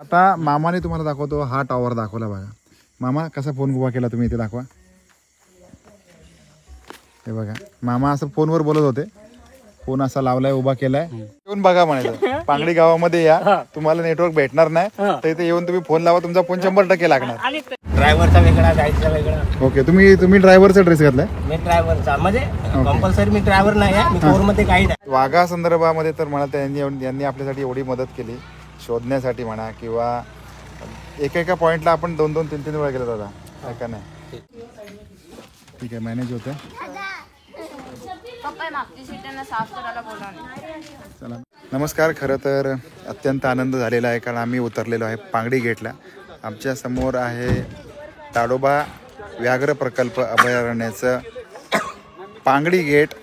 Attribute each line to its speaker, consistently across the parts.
Speaker 1: आता मामाने तुम्हाला दाखवतो हा टॉवर दाखवला बघा. मामा कसा फोन उभा केला तुम्ही इथे दाखवा. हे बघा मामा असं फोनवर बोलत होते. फोन असा लावलाय उभा केलाय. येऊन बघा म्हणायचं पांगडी गावामध्ये या तुम्हाला नेटवर्क भेटणार नाही तर इथे येऊन तुम्ही फोन लावा तुमचा फोन 100% लागणार.
Speaker 2: ड्रायव्हरचा वेगळा गाईडचा वेगळा.
Speaker 1: ओके तुम्ही ड्रायव्हरचा ड्रेस घातलाय.
Speaker 2: मी ड्रायव्हरचा म्हणजे कंपल्सरी मी ड्रायव्हर नाही आहे मी कोर मध्ये गाईड आहे.
Speaker 1: वाघा संदर्भामध्ये तर मला यांनी आपल्यासाठी एवढी मदत केली शोधण्यासाठी म्हणा किंवा एका पॉइंटला आपण 2-3 वेळा गेलो दादा काय का नाही. ठीक आहे मॅनेज होतं. चला नमस्कार. खरं तर अत्यंत आनंद झालेला आहे कारण आम्ही उतरलेलो आहे पांगडी गेटला. आमच्या समोर आहे ताडोबा व्याघ्र प्रकल्प अभयारण्याचं पांगडी गेट.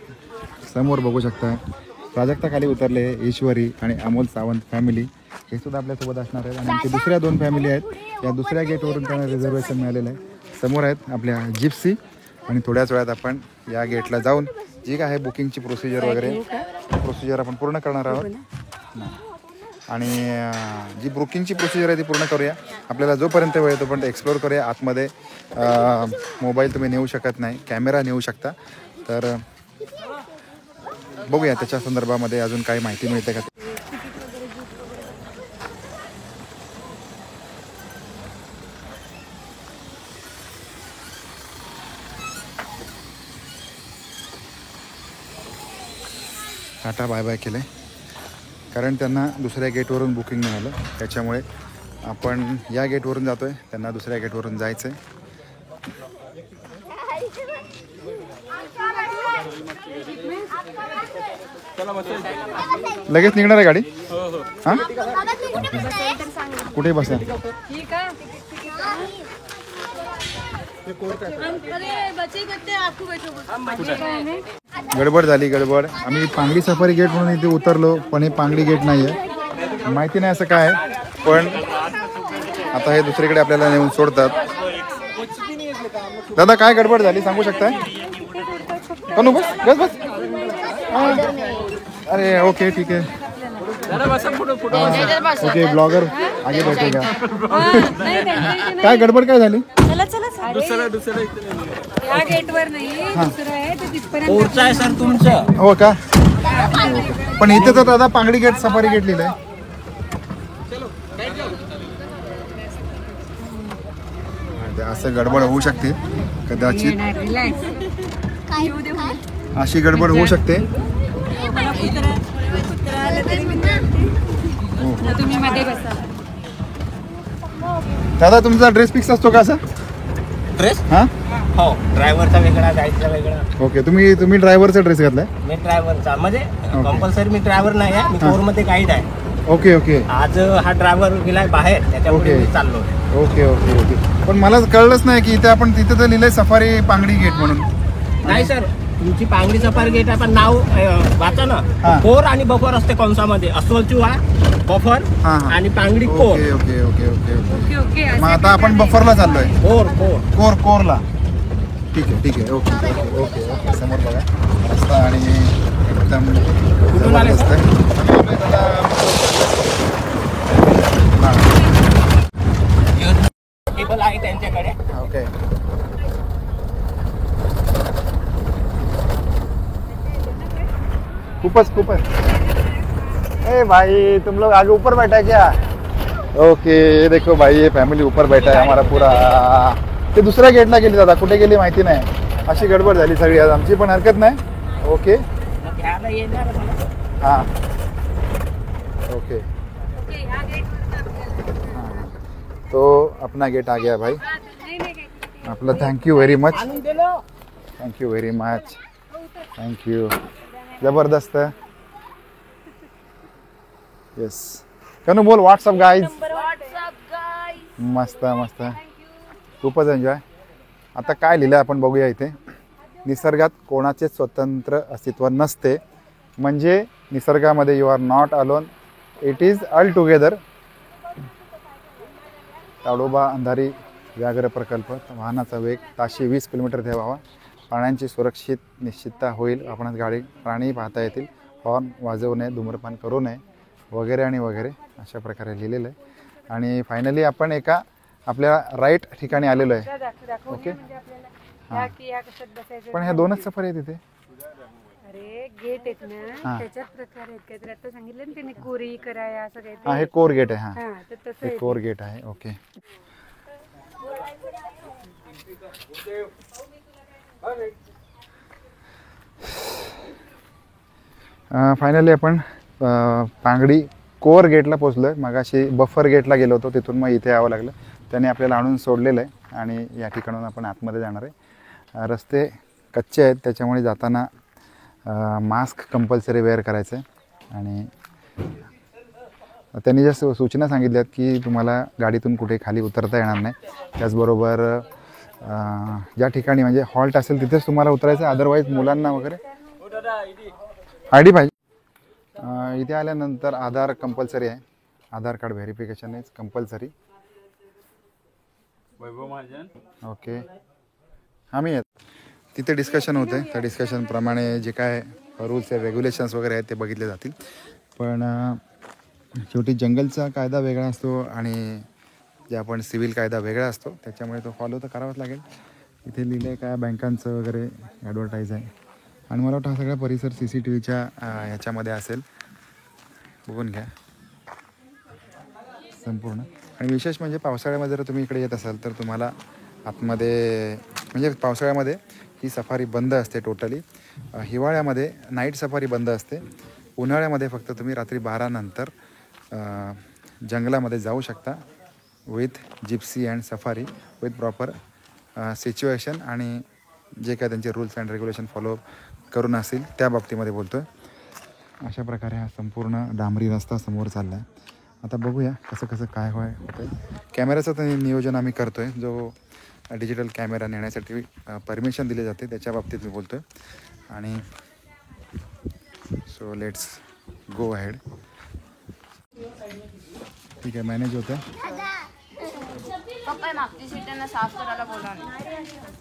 Speaker 1: समोर बघू शकता प्राजक्ता खाली उतरले ईश्वरी आणि अमोल सावंत फॅमिली हे सुद्धा आपल्यासोबत असणार आहेत. आणि आमच्या दुसऱ्या 2 फॅमिली आहेत या दुसऱ्या गेटवरून त्यांना रिझर्वेशन मिळालेलं आहे. समोर आहेत आपल्या जिप्सी आणि थोड्याच वेळात आपण या गेटला जाऊन जी काय आहे बुकिंगची प्रोसिजर आपण पूर्ण करणार आहोत. आणि जी बुकिंगची प्रोसिजर आहे ती पूर्ण करूया. आपल्याला जोपर्यंत वेळ तोपर्यंत एक्सप्लोअर करूया. आतमध्ये मोबाईल तुम्ही नेऊ शकत नाही कॅमेरा नेऊ शकता तर बघूया त्याच्या संदर्भामध्ये अजून काही माहिती मिळते का. टाटा बाय बाय केलं कारण त्यांना दुसऱ्या गेटवरून बुकिंग मिळालं त्याच्यामुळे आपण या गेटवरून जातोय त्यांना दुसऱ्या गेटवरून जायचं आहे. लगेच निघणार आहे गाडी. हां कुठे बसा. गडबड झाली गडबड. आम्ही पांगडी सफारी गेट म्हणून इथे उतरलो पण हे पांगडी गेट नाही आहे. माहिती नाही असं काय पण आता हे दुसरीकडे आपल्याला नेऊन सोडतात. दादा काय गडबड झाली सांगू शकताय. कनु बस बस. अरे ओके ठीक आहे. ओके ब्लॉगर आगे बैठेगा. काय गडबड काय झाली.
Speaker 3: या गेटवर नाही दुसरं आहे ते तिथपर्यंत
Speaker 2: कोरचा आहे सर तुमचं.
Speaker 1: हो का पण इथे तर दादा पांगडी गेट सफारी गेट लिहिलंय. असं गडबड होऊ शकते कदाचित. अशी गडबड होऊ शकते.
Speaker 3: तुम्ही मध्ये बसा.
Speaker 1: दादा तुमचा ड्रेस फिक्स असतो का असा
Speaker 2: ड्रेस.
Speaker 1: हा
Speaker 2: हो ड्रायव्हरचा वेगळा गाईडचा वेगळा.
Speaker 1: ओके तुम्ही ड्रायव्हरचा ड्रेस घातलाय.
Speaker 2: मी ड्रायव्हरचा म्हणजे कंपल्सरी मी ड्रायव्हर नाही आहे मी कोर मध्ये गाईड आहे.
Speaker 1: ओके
Speaker 2: आज हा ड्रायव्हर गेलाय बाहेर त्याच्यामुळे मी चाललो.
Speaker 1: ओके पण मला कळलंच नाही की इथे आपण तिथे तर लिहिलंय सफारी पांगडी गेट म्हणून.
Speaker 2: नाही सर तुमची पांगडी सफारी गेट आपण नाव वाचा ना.
Speaker 1: हा.
Speaker 2: कोर आणि बफर असते कंसामध्ये. अस्वलचूहा बफर
Speaker 1: हा.
Speaker 2: आणि Pangdi core.
Speaker 1: Okay
Speaker 3: okay okay
Speaker 1: मग आता आपण बफरला चाललोय.
Speaker 2: कोर
Speaker 1: कोरला. ठीक आहे ओके समोर बघा रस्ता आणि एकदम जबरदस्त
Speaker 2: टेबल आहे त्यांच्याकडे.
Speaker 1: ओके खूपच ए भाई तुम लोग आगे ऊपर बैठा है क्या. ओके ये देखो भाई ये फॅमिली ऊपर बैठा है हमारा पूरा. ते दुसऱ्या गेटला गेली दादा कुठे गेली माहिती नाही. अशी गडबड झाली सगळी आज आमची पण हरकत नाही. ओके हां ओके तो अपना गेट आ गया भाई. आपला थँक्यू व्हेरी मच थँक्यू जबरदस्त. येस कनु बोल व्हॉट्सअप गाईज. मस्त खूपच एन्जॉय. आता काय लिहिलं आपण बघूया. इथे निसर्गात कोणाचे स्वतंत्र अस्तित्व नसते म्हणजे निसर्गामध्ये you are not alone it is all together. Tadoba Andhari व्याघ्र प्रकल्प. वाहनाचा वेग ताशी 20 किलोमीटर ठेवावा. प्राण्यांची सुरक्षित निश्चितता होईल. आपणास गाडी प्राणी पाहता येतील. हॉर्न वाजवू नये, धूम्रपान करू नये वगैरे आणि वगैरे अशा प्रकारे लिहिलेलं आहे. आणि फायनली आपण एका आपल्या राईट ठिकाणी आलेलो आहे. ओके. हां. पण ह्या 2च सफारी आहे तिथे.
Speaker 3: अरे गेट आहेत ना त्याच्यात प्रकार आहेत काहीतरी आता सांगितलं ना त्यांनी कोरी कराया असं
Speaker 1: हां
Speaker 3: काहीतरी.
Speaker 1: हे कोर गेट आहे. हां
Speaker 3: हा तर तसं
Speaker 1: हे
Speaker 3: आहे.
Speaker 1: कोर गेट आहे. ओके. फायनली आपण पांगडी कोर गेटला पोचलो आहे. मगाशी बफर गेटला गेलो होतो, तिथून मग इथे यावं लागलं. त्याने आपल्याला आणून सोडलेलं आहे आणि या ठिकाणून आपण आतमध्ये जाणार आहे. रस्ते कच्चे आहेत, त्याच्यामुळे जाताना मास्क कंपल्सरी वेअर करायचं आहे. आणि त्यांनी ज्या सूचना सांगितल्यात की तुम्हाला गाडीतून कुठे खाली उतरता येणार नाही. त्याचबरोबर ज्या ठिकाणी म्हणजे हॉल्ट असेल तिथेच तुम्हाला उतरायचं, अदरवाईज मुलांना वगैरे आय डी पाहिजे. इथे आल्यानंतर आधार कंपल्सरी आहे. Aadhaar card verification is compulsory. Okay. आम्ही आहेत तिथे डिस्कशन होतं आहे. त्या डिस्कशनप्रमाणे जे काय रूल्स आहे रेग्युलेशन्स वगैरे आहेत ते बघितले जातील. पण शेवटी जंगलचा कायदा वेगळा असतो आणि जे आपण सिव्हिल कायदा वेगळा असतो, त्याच्यामुळे तो फॉलो तर करावाच लागेल. इथे लिहिलं आहे काय बँकांचं वगैरे ॲडव्हर्टाईज आहे. आणि मला वाटतं हा सगळा परिसर CCTVच्या ह्याच्यामध्ये असेल. बघून घ्या संपूर्ण. आणि विशेष म्हणजे पावसाळ्यामध्ये जर तुम्ही इकडे येत असाल तर तुम्हाला आतमध्ये म्हणजे पावसाळ्यामध्ये ही सफारी बंद असते टोटली. हिवाळ्यामध्ये नाईट सफारी बंद असते. उन्हाळ्यामध्ये फक्त तुम्ही रात्री 12 नंतर जंगलामध्ये जाऊ शकता with Gypsy and safari with proper situation आणि जे काय त्यांचे रूल्स अँड रेग्युलेशन फॉलो करून असतील त्या बाबतीमध्ये बोलतो आहे. अशा प्रकारे हा संपूर्ण डांबरी रस्ता समोर चालला आहे. आता बघूया कसं कसं काय होतं आहे. कॅमेऱ्याचं तर नियोजन आम्ही करतो आहे. जो डिजिटल कॅमेरा नेण्यासाठी परमिशन दिली जाते त्याच्या बाबतीत मी बोलतो आहे. आणि सो लेट्स गो अहेड. ठीक आहे, मॅनेज होतं आहे.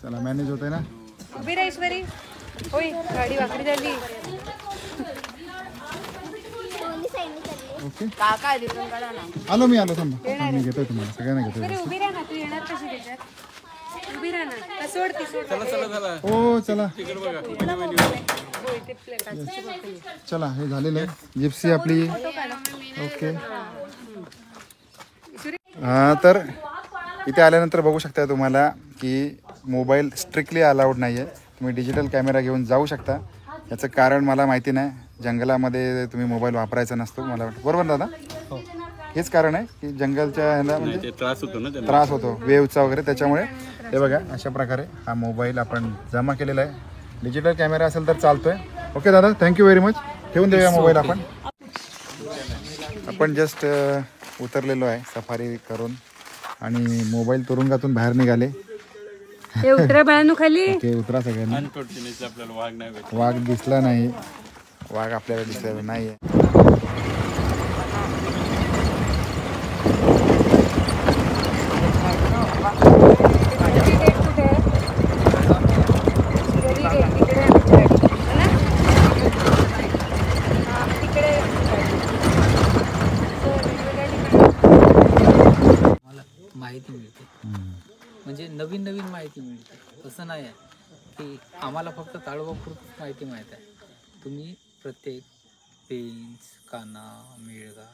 Speaker 1: चला मॅनेज होतं आहे ना.
Speaker 3: उभी राहा ईश्वरी. होय गाडी वाकडी झाली.
Speaker 1: ओके आलो मी थांबा मी घेतोय तुम्हाला सगळ्यांना घेतोय.
Speaker 3: उभी राहा ना तू येणार कशी त्याच्यात. उभी राहा ना सोड ती सोड.
Speaker 1: हो चला
Speaker 3: होय ते
Speaker 1: चला हे झालेलं आहे जिप्सी आपली. ओके. तर इथे आल्यानंतर बघू शकता तुम्हाला की मोबाईल स्ट्रिक्टली अलाउड नाही आहे. तुम्ही डिजिटल कॅमेरा घेऊन जाऊ शकता. याचं कारण मला माहिती नाही. जंगलामध्ये तुम्ही मोबाईल वापरायचा नसतो मला वाटतं, बरोबर दादा? हेच कारण आहे की जंगलच्या ह्याला म्हणजे त्रास होतो वेव्हचा वगैरे. त्याच्यामुळे हे बघा अशा प्रकारे हा मोबाईल आपण जमा केलेला आहे. डिजिटल कॅमेरा असेल तर चालतोय. ओके दादा, थँक्यू व्हेरी मच. ठेवून देऊया मोबाईल आपण जस्ट उतरलेलो आहे सफारी करून आणि मोबाईल तुरुंगातून बाहेर निघाले.
Speaker 3: उतरा बाळांनो खाली.
Speaker 1: ओके उतरा सगळ्यांनी. वाघ दिसला नाही. वाघ आपल्याला दिसलेला नाही आहे.
Speaker 4: माहिती मिळते, म्हणजे नवीन नवीन माहिती मिळते. असं नाही आहे की आम्हाला फक्त ताडोबापुरतीच माहिती माहीत आहे. तुम्ही प्रत्येक पेंच काना मेळघा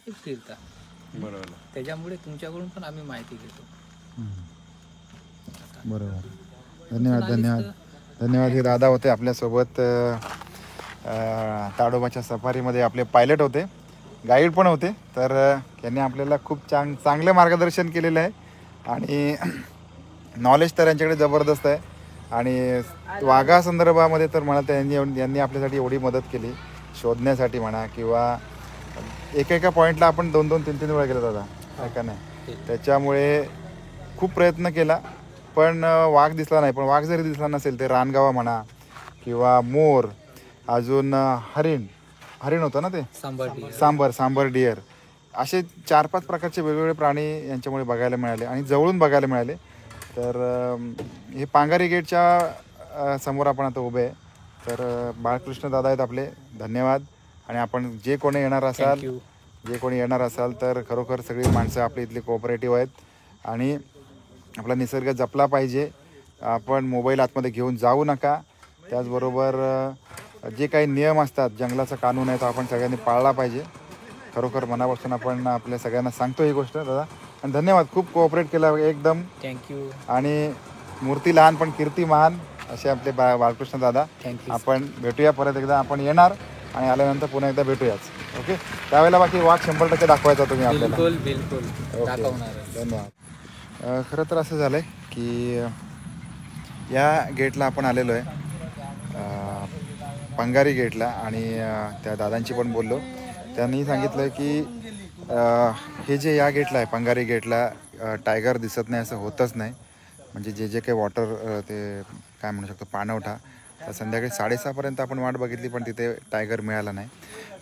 Speaker 4: हे फिरता, बरोबर. त्याच्यामुळे तुमच्याकडून पण आम्ही माहिती घेतो.
Speaker 1: बरोबर. धन्यवाद धन्यवाद धन्यवाद. हे दादा होते आपल्यासोबत ताडोबाच्या सफारीमध्ये. आपले पायलट होते, गाईड पण होते. तर यांनी आपल्याला खूप चांगलं मार्गदर्शन केलेलं आहे आणि नॉलेज तर यांच्याकडे जबरदस्त आहे. आणि वाघासंदर्भामध्ये तर म्हणा यांनी आपल्यासाठी एवढी मदत केली शोधण्यासाठी म्हणा, किंवा एका पॉईंटला आपण 2-3 वेळा गेलो दादा, आहे का नाही? त्याच्यामुळे खूप प्रयत्न केला पण वाघ दिसला नाही. पण वाघ जरी दिसला नसेल ते रानगावा म्हणा किंवा मोर, अजून हरिण होतं ना ते, सांबर डिअर, असे 4-5 प्रकारचे वेगवेगळे प्राणी यांच्यामुळे बघायला मिळाले आणि जवळून बघायला मिळाले. तर हे पांगारी गेटच्या समोर आपण आता उभे आहे. तर बाळकृष्ण दादा आहेत आपले, धन्यवाद. आणि आपण जे कोणी येणार असाल जे कोणी येणार असाल तर खरोखर सगळी माणसं आपली इथली कोऑपरेटिव्ह आहेत आणि आपला निसर्ग जपला पाहिजे. आपण मोबाईल आतमध्ये घेऊन जाऊ नका. त्याचबरोबर जे काही नियम असतात, जंगलाचा कानून आहे तो आपण सगळ्यांनी पाळला पाहिजे. खरोखर मनापासून आपण आपल्या सगळ्यांना सांगतो ही गोष्ट दादा. आणि धन्यवाद, खूप कोऑपरेट केला एकदम.
Speaker 4: थँक्यू.
Speaker 1: आणि मूर्ती लहान पण कीर्ती महान असे आपले बाळकृष्ण दादा.
Speaker 4: थँक्यू.
Speaker 1: आपण भेटूया परत एकदा. आपण येणार आणि आल्यानंतर पुन्हा एकदा भेटूयाच. ओके. त्यावेळेला बाकी वाघ 100% दाखवायचा तुम्ही आपल्याला.
Speaker 4: बिलकुल
Speaker 1: ओके.
Speaker 4: दाखवणार.
Speaker 1: धन्यवाद. खरं तर असं झालं आहे की या गेटला आपण आलेलो आहे, पंगारी गेटला. आणि त्या दादांची पण बोललो. त्यांनी सांगितलं की हे जे या गेटला आहे पंगारी गेटला टायगर दिसत नाही असं होतच नाही. म्हणजे जे काही वॉटर ते काय म्हणू शकतो पाणवठा, तर संध्याकाळी 6:30पर्यंत आपण वाट बघितली पण तिथे टायगर मिळाला नाही.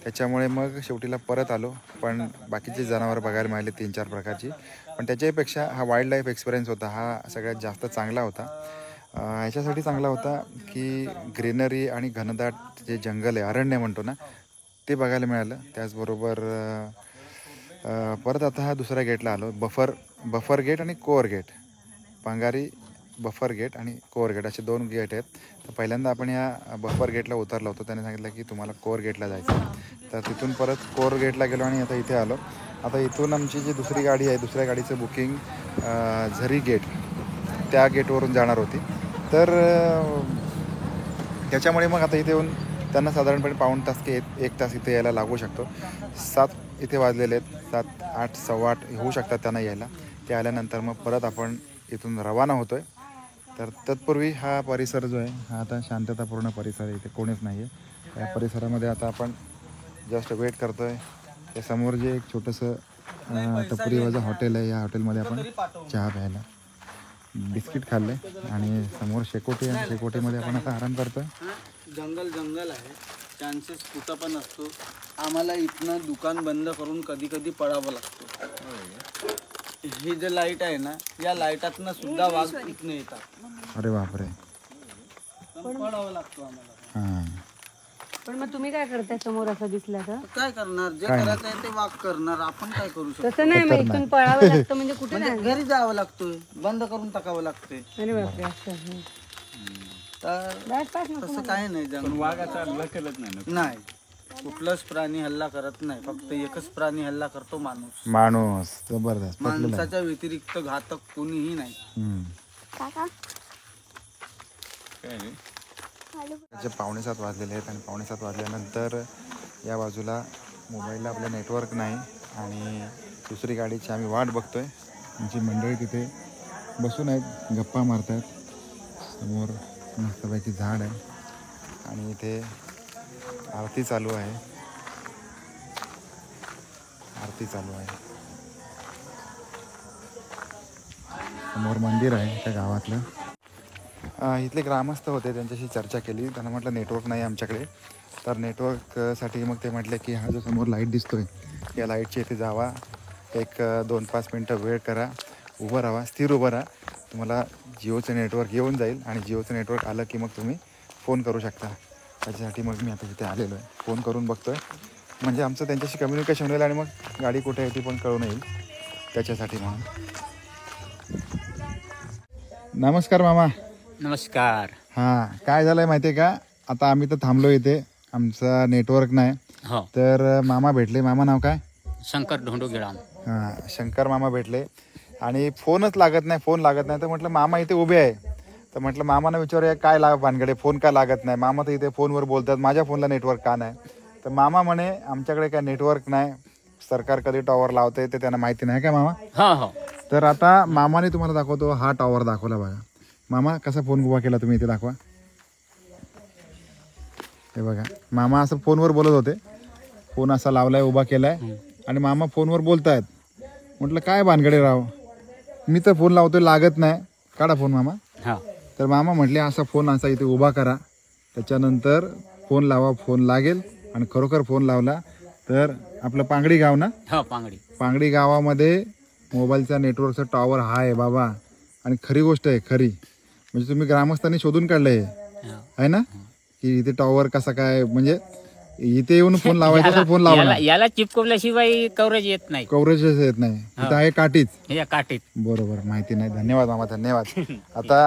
Speaker 1: त्याच्यामुळे मग शेवटीला परत आलो. पण बाकीचे जनावर बघायला मिळाले 3-4 प्रकारची. पण त्याच्यापेक्षा हा वाईल्ड लाईफ एक्सपिरियन्स होता हा सगळ्यात जास्त चांगला होता. ह्याच्यासाठी चांगला होता की ग्रीनरी आणि घनदाट जे जंगल आहे, अरण्य म्हणतो ना, ते बघायला मिळालं. त्याचबरोबर परत आता हा दुसऱ्या गेटला आलो. बफर गेट आणि कोअर गेट. पंगारी बफर गेट आणि कोअर गेट असे 2 गेट आहेत. तर पहिल्यांदा आपण या बफर गेटला उतरलो होतो. त्याने सांगितलं की तुम्हाला कोअर गेटला जायचं. तर तिथून परत कोअर गेटला गेलो आणि आता इथे आलो. आता इथून आमची जी दुसरी गाडी आहे, दुसऱ्या गाडीचं बुकिंग झरी गेट त्या गेटवरून जाणार होती. तर त्याच्यामुळे मग आता इथे येऊन त्यांना साधारणपणे पाऊण तास की 1 तास इथे यायला लागू शकतो. 7 इथे वाजलेले आहेत. 7, 8, 8:15 होऊ शकतात त्यांना यायला. ते आल्यानंतर मग परत आपण इथून रवाना होतो आहे. तर तत्पूर्वी हा परिसर जो आहे हा आता शांततापूर्ण परिसर आहे. इथे कोणीच नाही आहे. या परिसरामध्ये आता आपण जस्ट वेट करतो आहे. त्या समोर जे एक छोटंसं टपरीवाचं हॉटेल आहे, या हॉटेलमध्ये आपण चहा प्यायला बिस्किट खाल्लं आहे. आणि समोर शेकोटी आहे, शेकोटीमध्ये आपण आता आराम करतो आहे.
Speaker 5: जंगल आहे, चान्सेस कुठं पण असतो. आम्हाला इथनं दुकान बंद करून कधी कधी पळावं लागतो. ही जे लाईट आहे ना, या लाईटातनं सुद्धा वाघ इथनं येतात.
Speaker 1: अरे बापरे.
Speaker 5: पळावं लागतो आम्हाला.
Speaker 1: हां.
Speaker 3: पण मग तुम्ही काय करताय समोर असं दिसलं तर?
Speaker 5: काय करणार, जे करायचं आहे ते वाघ करणार. आपण काय करू शकतो?
Speaker 3: तसं नाही, मग इथून पळावं लागतं म्हणजे कुठे
Speaker 5: म्हणजे
Speaker 3: नाही.
Speaker 5: घरी जावं लागतोय, बंद करून टाकावं लागते.
Speaker 3: अरे बापरे असं.
Speaker 5: तर
Speaker 3: बॅट पास नको.
Speaker 5: तसं काय नाही. वाघाचा हल्ला करत नाही. कुठलाच प्राणी हल्ला करत नाही. फक्त एकच प्राणी हल्ला करतो,
Speaker 1: माणूस. जबरदस्त.
Speaker 5: माणसाच्या व्यतिरिक्त घातक कोणीही नाही.
Speaker 1: जे 6:45 वाजलेले आहेत आणि 6:45 वाजल्यानंतर या बाजूला मोबाईलला आपल्या नेटवर्क नाही आणि दुसरी गाडीची आम्ही वाट बघतोय. आमची मंडळी तिथे बसून आहेत, गप्पा मारत आहेत. समोर मस्तपैकी झाड आहे आणि इथे आरती चालू आहे. समोर मंदिर आहे त्या गावातलं. इथले ग्रामस्थ होते, त्यांच्याशी चर्चा केली. त्यांना म्हटलं नेटवर्क नाही आमच्याकडे. तर नेटवर्कसाठी मग ते म्हटले की हा जो समोर लाईट दिसतोय या लाईटच्या इथे जावा, एक 2-5 मिनटं वेळ करा, उभं राहा, स्थिर उभं राहा, तुम्हाला जिओचं नेटवर्क येऊन जाईल आणि जिओचं नेटवर्क आलं की मग तुम्ही फोन करू शकता. त्याच्यासाठी मग मी आता इथे आलेलो आहे. फोन करून बघतो आहे म्हणजे आमचं त्यांच्याशी कम्युनिकेशन होईल आणि मग गाडी कुठे आहे ती पण कळून येईल त्याच्यासाठी. म्हणून नमस्कार मामा.
Speaker 4: नमस्कार.
Speaker 1: हां, काय झालं आहे माहिती आहे का, आता आम्ही तर थांबलो इथे, आमचा नेटवर्क नाही.
Speaker 4: हो.
Speaker 1: तर मामा भेटले. मामा नाव काय?
Speaker 4: शंकर ढोंडू गिळाम.
Speaker 1: हां, शंकर मामा भेटले आणि फोनच लागत नाही. तर म्हटलं मामा इथे उभे आहे. तर म्हटलं मामानं विचारूया काय भानगडे, फोन का लागत नाही. मामा तर इथे फोनवर बोलतात, माझ्या फोनला नेटवर्क का नाही. तर मामा म्हणे आमच्याकडे काय नेटवर्क नाही, सरकार कधी टॉवर लावते ते त्यांना माहिती नाही. काय मामा?
Speaker 4: हो हो.
Speaker 1: तर आता मामाने तुम्हाला दाखवतो, हा टॉवर दाखवला बघा. मामा कसा फोन उभा केला तुम्ही इथे दाखवा. हे बघा, मामा असं फोनवर बोलत होते, फोन असा लावलाय, उभा केलाय आणि मामा फोनवर बोलतायत. म्हटलं काय भानगडे राव, मी तर फोन लावतोय लागत नाही, काढा फोन मामा. तर मामा म्हटले असा फोन असा इथे उभा करा, त्याच्यानंतर फोन लावा, फोन लागेल. आणि खरोखर फोन लावला तर आपलं पांगडी गाव ना, पांगडी गावामध्ये मोबाईलचा नेटवर्कचा टॉवर हा आहे बाबा. आणि खरी गोष्ट आहे, खरी म्हणजे तुम्ही ग्रामस्थांनी शोधून काढलं आहे ना की इथे टॉवर कसा काय, म्हणजे इथे येऊन फोन लावायचा तर फोन लावा
Speaker 6: याला याला चिपकवल्याशिवाय कव्हरेज येत नाही.
Speaker 1: कव्हरेज येत नाही. इथं आहे काठीच.
Speaker 6: या काठीत.
Speaker 1: बरोबर, माहिती नाही. धन्यवाद मामा, धन्यवाद. आता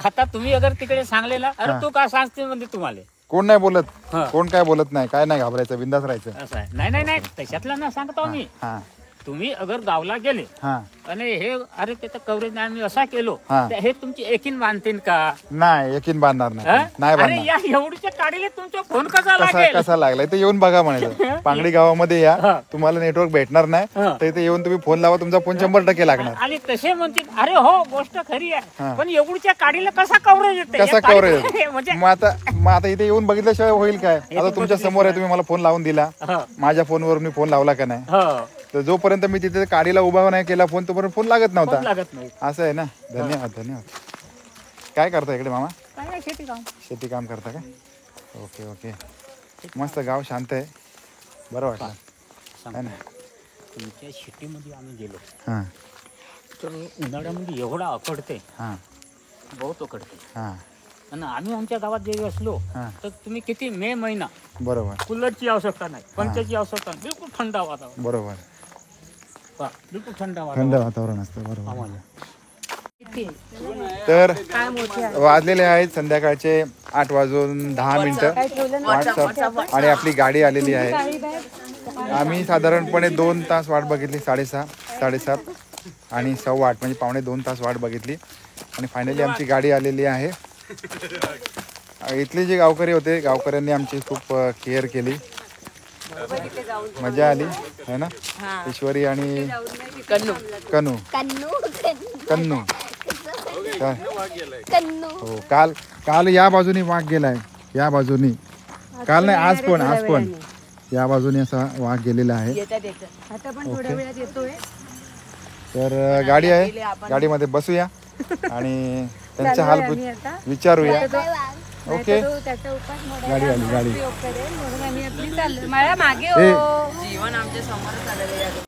Speaker 6: आता तुम्ही अगर तिकडे सांगलेला अरे तू का सांगते म्हणजे तुम्हाला
Speaker 1: कोण नाही बोलत,
Speaker 6: हा.
Speaker 1: कोण काय बोलत नाही, काय नाही घाबरायचं, बिंदास राहायचं.
Speaker 6: असं आहे. नाही नाही नाही तशातला ना सांगतो मी.
Speaker 1: हा
Speaker 6: तुम्ही अगर गावला गेले
Speaker 1: हा
Speaker 6: आणि हे अरे त्याचं कव्हरेज नाही मी असा केलो
Speaker 1: हा.
Speaker 6: तर हे तुमची एकीन बांधतील का?
Speaker 1: नाही, यकीन बांधणार
Speaker 6: हा?
Speaker 1: नाही, नाही
Speaker 6: अरे
Speaker 1: बांधणार.
Speaker 6: या एवढीच्या काढीले तुमचा फोन कसा
Speaker 1: कसा
Speaker 6: लागेल?
Speaker 1: कसा लागलाय ते येऊन बघा म्हणायचं. पांगडी गावामध्ये या,
Speaker 6: हा.
Speaker 1: तुम्हाला नेटवर्क भेटणार नाही
Speaker 6: हा.
Speaker 1: तर इथे येऊन तुम्ही फोन लावा, तुमचा फोन 100% लागणार.
Speaker 6: आणि तसे म्हणतील अरे हो गोष्ट खरी आहे पण एवढीच्या काढीला कसा कव्हरेज येते?
Speaker 1: कसा
Speaker 6: या काडी-
Speaker 1: कव्हरेज
Speaker 6: म्हणजे
Speaker 1: मग आता इथे येऊन बघितल्याशिवाय होईल काय? आता तुमच्या समोर आहे, तुम्ही मला फोन लावून दिला,
Speaker 6: हो.
Speaker 1: माझ्या फोनवर मी फोन लावला का नाही,
Speaker 6: हो
Speaker 1: तर जोपर्यंत मी तिथे काडीला उभा नाही केला फोन, तोपर्यंत फोन लागत
Speaker 6: फोन
Speaker 1: नव्हता.
Speaker 6: लागत नाही.
Speaker 1: असं आहे ना. धन्यवाद, धन्यवाद. काय करता इकडे मामा?
Speaker 6: काय आहे शेती काम?
Speaker 1: शेती काम करता का? Okay okay. मस्त, गाव शांत आहे, बरं वाटलं है ना.
Speaker 6: तुमच्या शेतीमध्ये आम्ही गेलो
Speaker 1: हां
Speaker 6: तर उन्हाळ्यामध्ये एवढा अकडते,
Speaker 1: हां
Speaker 6: बहुत अकडते.
Speaker 1: हां
Speaker 6: आणि आम्ही आमच्या गावात जेव्हा असलो
Speaker 1: हां
Speaker 6: तर तुम्ही किती मे महिना
Speaker 1: बरोबर
Speaker 6: कूलरची आवश्यकता नाही, पंख्याची आवश्यकता नाही, बिलकुल थंड वातावरण.
Speaker 1: बरोबर.
Speaker 6: वा, बिलकुल थंड
Speaker 1: थंड
Speaker 6: वातावरण
Speaker 1: वातावरण असतं, बरोबर.
Speaker 6: आम्हाला.
Speaker 1: तर वाजलेले आहेत संध्याकाळचे 8:10 व्हॉट्सअप आणि आपली गाडी आलेली आहे. आम्ही साधारणपणे 2 तास वाट बघितली, 6:30 7:30 आणि 8:15 म्हणजे 2.25 तास वाट बघितली आणि फायनली आमची गाडी आलेली आहे. इथले जे गावकरी होते, गावकऱ्यांनी आमची खूप केअर केली, मजा आली है ना. ईश्वरी आणि कन्नू कन्नू हो. काल या बाजूनी वाघ गेलाय, या बाजूनी, काल नाही आज पण या बाजूने असा वाघ गेलेला आहे.
Speaker 3: आता पण थोड्या वेळात येतोय.
Speaker 1: तर गाडी आहे, गाडीमध्ये बसूया आणि त्यांचा हाल
Speaker 3: आम्ही आता
Speaker 1: विचारूया. ओके,
Speaker 3: त्याचा उपास
Speaker 1: गाडी आली, गाडी.
Speaker 3: उपयोग करेल म्हणून आम्ही आपली चाललो. मला मागे
Speaker 1: ए.
Speaker 3: हो. जीवन आमच्या समोर चाललेलं आहे.